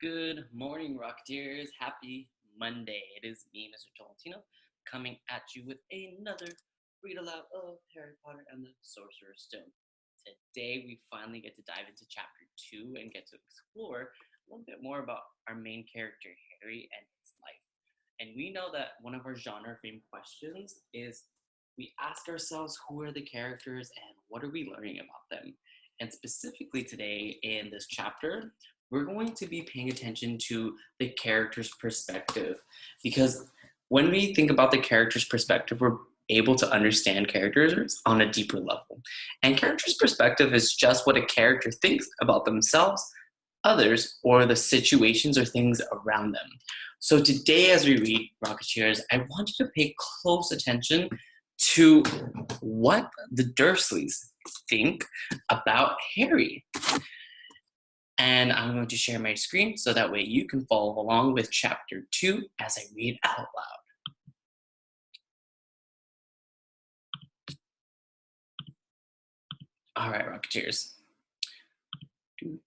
Good morning, Rocketeers. Happy Monday. It is me, Mr. Tolentino, coming at you with another read aloud of Harry Potter and the Sorcerer's Stone. Today, we finally get to dive into chapter 2 and get to explore a little bit more about our main character, Harry, and his life. And we know that one of our genre themed questions is we ask ourselves who are the characters and what are we learning about them? And specifically today in this chapter, we're going to be paying attention to the character's perspective because when we think about the character's perspective, we're able to understand characters on a deeper level. And character's perspective is just what a character thinks about themselves, others, or the situations or things around them. So today, as we read Rocketeers, I want you to pay close attention to what the Dursleys think about Harry. And I'm going to share my screen so that way you can follow along with chapter 2 as I read out loud. All right, Rocketeers. It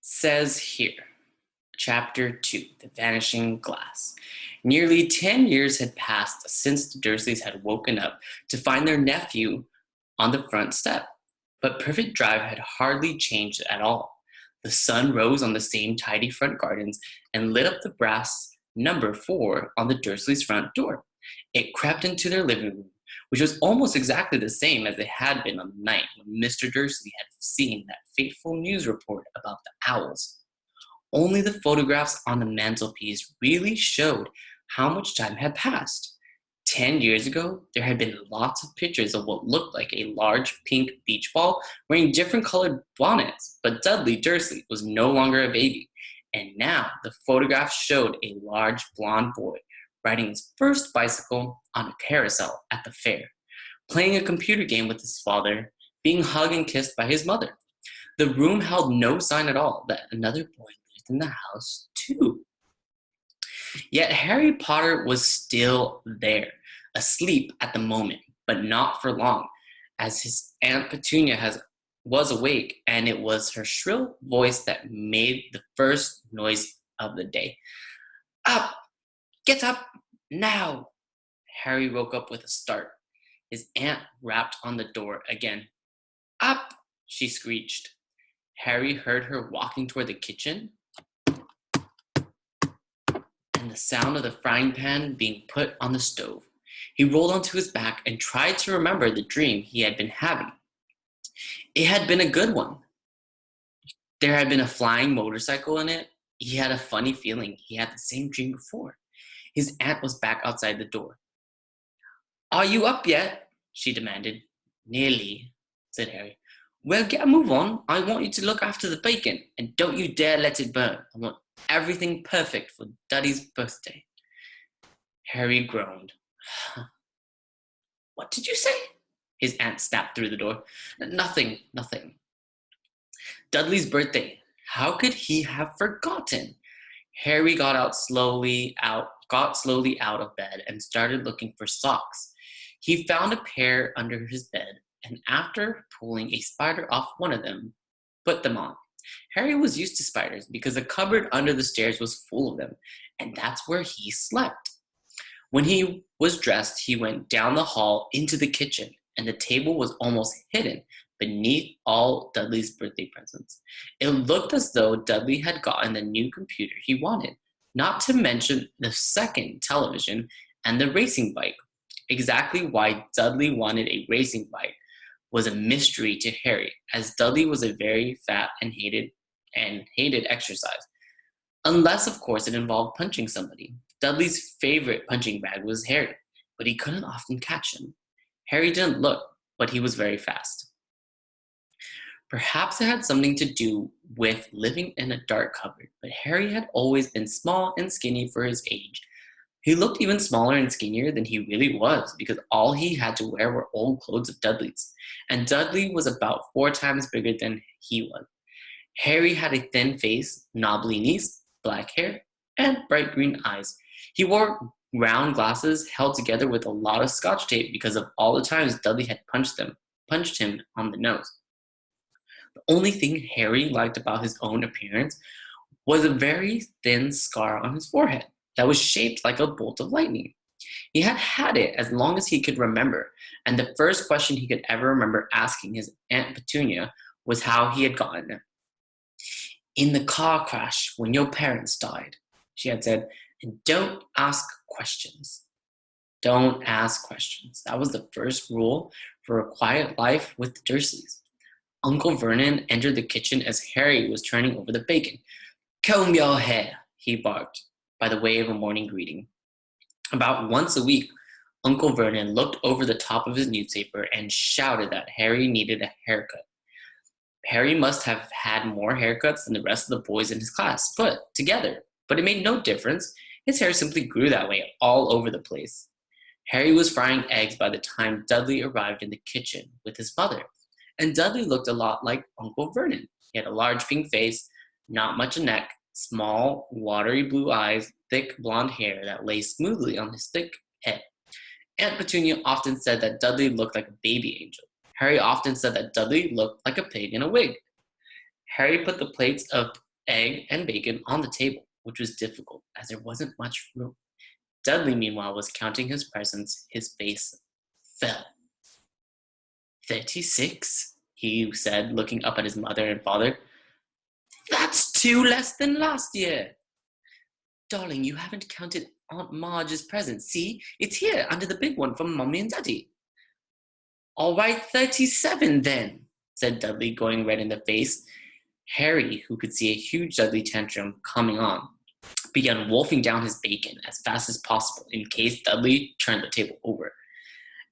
says here, chapter 2, The Vanishing Glass. Nearly 10 years had passed since the Dursleys had woken up to find their nephew on the front step. But Perfect Drive had hardly changed at all. The sun rose on the same tidy front gardens and lit up the brass number 4 on the Dursleys' front door. It crept into their living room, which was almost exactly the same as it had been on the night when Mr. Dursley had seen that fateful news report about the owls. Only the photographs on the mantelpiece really showed how much time had passed. 10 years ago, there had been lots of pictures of what looked like a large pink beach ball wearing different colored bonnets, but Dudley Dursley was no longer a baby, and now the photographs showed a large blonde boy riding his first bicycle on a carousel at the fair, playing a computer game with his father, being hugged and kissed by his mother. The room held no sign at all that another boy lived in the house too. Yet Harry Potter was still there, asleep at the moment, but not for long, as his Aunt Petunia was awake, and it was her shrill voice that made the first noise of the day. Up! Get up! Now! Harry woke up with a start. His aunt rapped on the door again. Up! She screeched. Harry heard her walking toward the kitchen, and the sound of the frying pan being put on the stove. He rolled onto his back and tried to remember the dream he had been having. It had been a good one. There had been a flying motorcycle in it. He had a funny feeling he had the same dream before. His aunt was back outside the door. Are you up yet? She demanded. Nearly, said Harry. Well, get a move on. I want you to look after the bacon, and don't you dare let it burn. I want everything perfect for Daddy's birthday. Harry groaned. What did you say? His aunt snapped through the door. Nothing. Dudley's birthday. How could he have forgotten? Harry got slowly out of bed and started looking for socks. He found a pair under his bed, and after pulling a spider off one of them, put them on. Harry was used to spiders because the cupboard under the stairs was full of them, and that's where he slept. When he was dressed, he went down the hall into the kitchen, and the table was almost hidden beneath all Dudley's birthday presents. It looked as though Dudley had gotten the new computer he wanted, not to mention the second television and the racing bike. Exactly why Dudley wanted a racing bike was a mystery to Harry, as Dudley was a very fat and hated exercise. Unless, of course, it involved punching somebody. Dudley's favorite punching bag was Harry, but he couldn't often catch him. Harry didn't look, but he was very fast. Perhaps it had something to do with living in a dark cupboard, but Harry had always been small and skinny for his age. He looked even smaller and skinnier than he really was because all he had to wear were old clothes of Dudley's, and Dudley was about 4 times bigger than he was. Harry had a thin face, knobbly knees, black hair, and bright green eyes. He wore round glasses held together with a lot of scotch tape because of all the times Dudley had punched them. punched him on the nose. The only thing Harry liked about his own appearance was a very thin scar on his forehead that was shaped like a bolt of lightning. He had had it as long as he could remember, and the first question he could ever remember asking his Aunt Petunia was how he had gotten it. "In the car crash when your parents died," she had said, "and don't ask questions." Don't ask questions. That was the first rule for a quiet life with the Dursleys. Uncle Vernon entered the kitchen as Harry was turning over the bacon. "Comb your hair," he barked, by the way of a morning greeting. About once a week, Uncle Vernon looked over the top of his newspaper and shouted that Harry needed a haircut. Harry must have had more haircuts than the rest of the boys in his class put together, but it made no difference. His hair simply grew that way all over the place. Harry was frying eggs by the time Dudley arrived in the kitchen with his mother, and Dudley looked a lot like Uncle Vernon. He had a large pink face, not much a neck, small, watery blue eyes, thick blonde hair that lay smoothly on his thick head. Aunt Petunia often said that Dudley looked like a baby angel. Harry often said that Dudley looked like a pig in a wig. Harry put the plates of egg and bacon on the table, which was difficult as there wasn't much room. Dudley, meanwhile, was counting his presents. His face fell. 36, he said, looking up at his mother and father. "That's 2 less than last year." "Darling, you haven't counted Aunt Marge's presents. See, it's here under the big one from Mommy and Daddy." "All right, 37 then," said Dudley, going red in the face. Harry, who could see a huge Dudley tantrum coming on, began wolfing down his bacon as fast as possible in case Dudley turned the table over.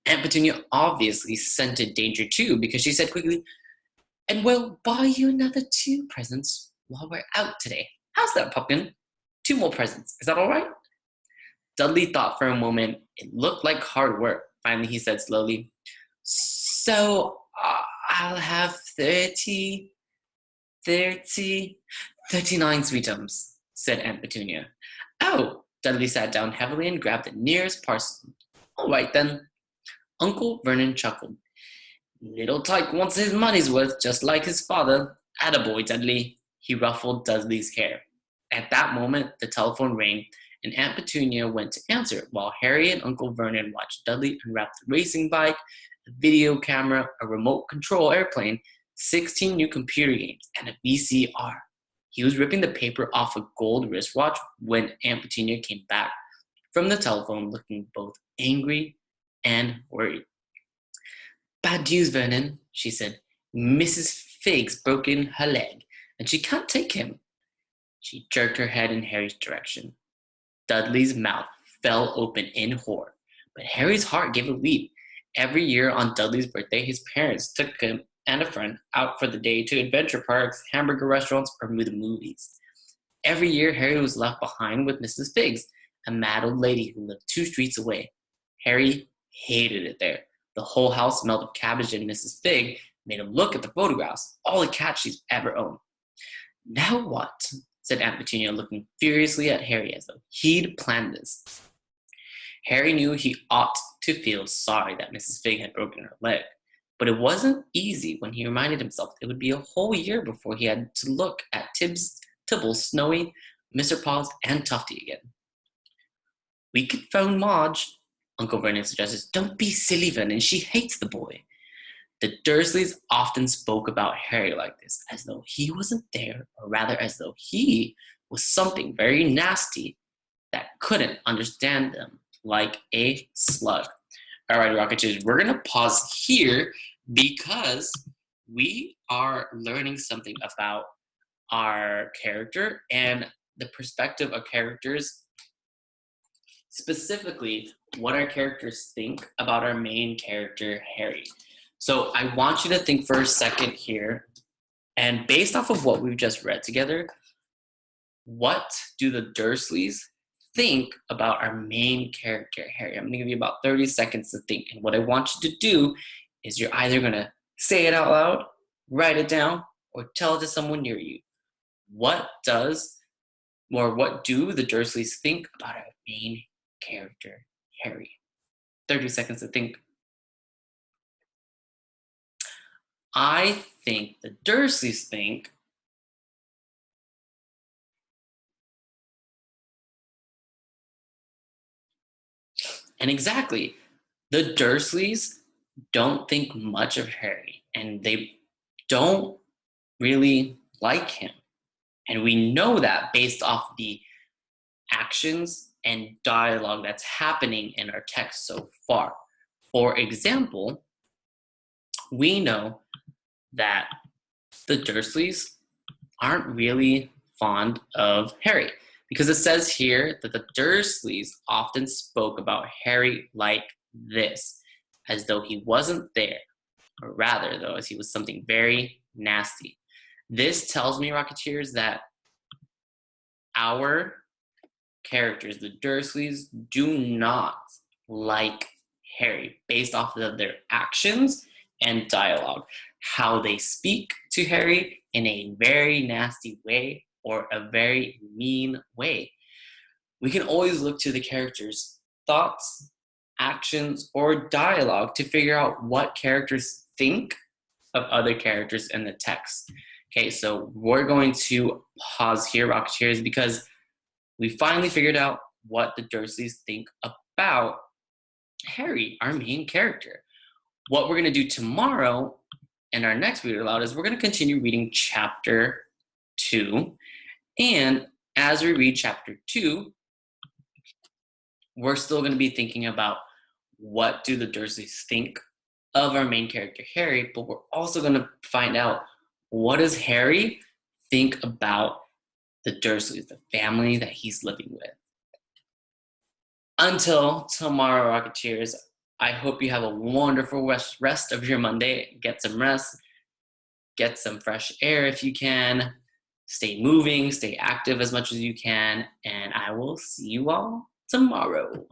Aunt Petunia obviously scented danger too, because she said quickly, "And we'll buy you another 2 presents while we're out today. How's that, Pumpkin? 2 more presents. Is that all right?" Dudley thought for a moment. It looked like hard work. Finally, he said slowly, "So I'll have 39 sweetums," said Aunt Petunia. "Oh," Dudley sat down heavily and grabbed the nearest parcel. "All right then." Uncle Vernon chuckled. "Little Tyke wants his money's worth, just like his father. Attaboy, Dudley." He ruffled Dudley's hair. At that moment, the telephone rang, and Aunt Petunia went to answer it, while Harry and Uncle Vernon watched Dudley unwrap the racing bike, a video camera, a remote control airplane, 16 new computer games, and a VCR. He was ripping the paper off a gold wristwatch when Aunt Petunia came back from the telephone, looking both angry and worried. "Bad news, Vernon," she said. "Mrs. Figg's broken her leg, and she can't take him." She jerked her head in Harry's direction. Dudley's mouth fell open in horror, but Harry's heart gave a leap. Every year on Dudley's birthday, his parents took him and a friend out for the day to adventure parks, hamburger restaurants, or the movies. Every year, Harry was left behind with Mrs. Figg's, a mad old lady who lived 2 streets away. Harry hated it there. The whole house smelled of cabbage, and Mrs. Figg made him look at the photographs, all the cats she's ever owned. "Now what?" said Aunt Petunia, looking furiously at Harry as though he'd planned this. Harry knew he ought to feel sorry that Mrs. Figg had broken her leg, but it wasn't easy when he reminded himself it would be a whole year before he had to look at Tibble, Snowy, Mr. Paws, and Tufty again. "We could phone Marge," Uncle Vernon suggested. "Don't be silly, Vernon. She hates the boy." The Dursleys often spoke about Harry like this, as though he wasn't there, or rather as though he was something very nasty that couldn't understand them, like a slug. All right, Rocketship, we're going to pause here because we are learning something about our character and the perspective of characters, specifically what our characters think about our main character, Harry. So I want you to think for a second here, and based off of what we've just read together, what do the Dursleys think about our main character, Harry? I'm going to give you about 30 seconds to think, and what I want you to do is you're either going to say it out loud, write it down, or tell it to someone near you. What do the Dursleys think about our main character, Harry? 30 seconds to think. I think the Dursleys think, and exactly, the Dursleys don't think much of Harry, and they don't really like him. And we know that based off the actions and dialogue that's happening in our text so far. For example, we know that the Dursleys aren't really fond of Harry because it says here that the Dursleys often spoke about Harry like this, as though he wasn't there, or rather, though, as he was something very nasty. This tells me, Rocketeers, that our characters, the Dursleys, do not like Harry based off of their actions and dialogue. How they speak to Harry in a very nasty way or a very mean way. We can always look to the characters' thoughts, actions, or dialogue to figure out what characters think of other characters in the text. Okay, so we're going to pause here, Rocketeers, because we finally figured out what the Dursleys think about Harry, our main character. What we're going to do tomorrow in our next Read Aloud is we're going to continue reading chapter 2. And as we read chapter 2, we're still going to be thinking about what do the Dursleys think of our main character, Harry, but we're also going to find out what does Harry think about the Dursleys, the family that he's living with. Until tomorrow, Rocketeers, I hope you have a wonderful rest of your Monday. Get some rest, get some fresh air if you can, stay moving, stay active as much as you can, and I will see you all tomorrow.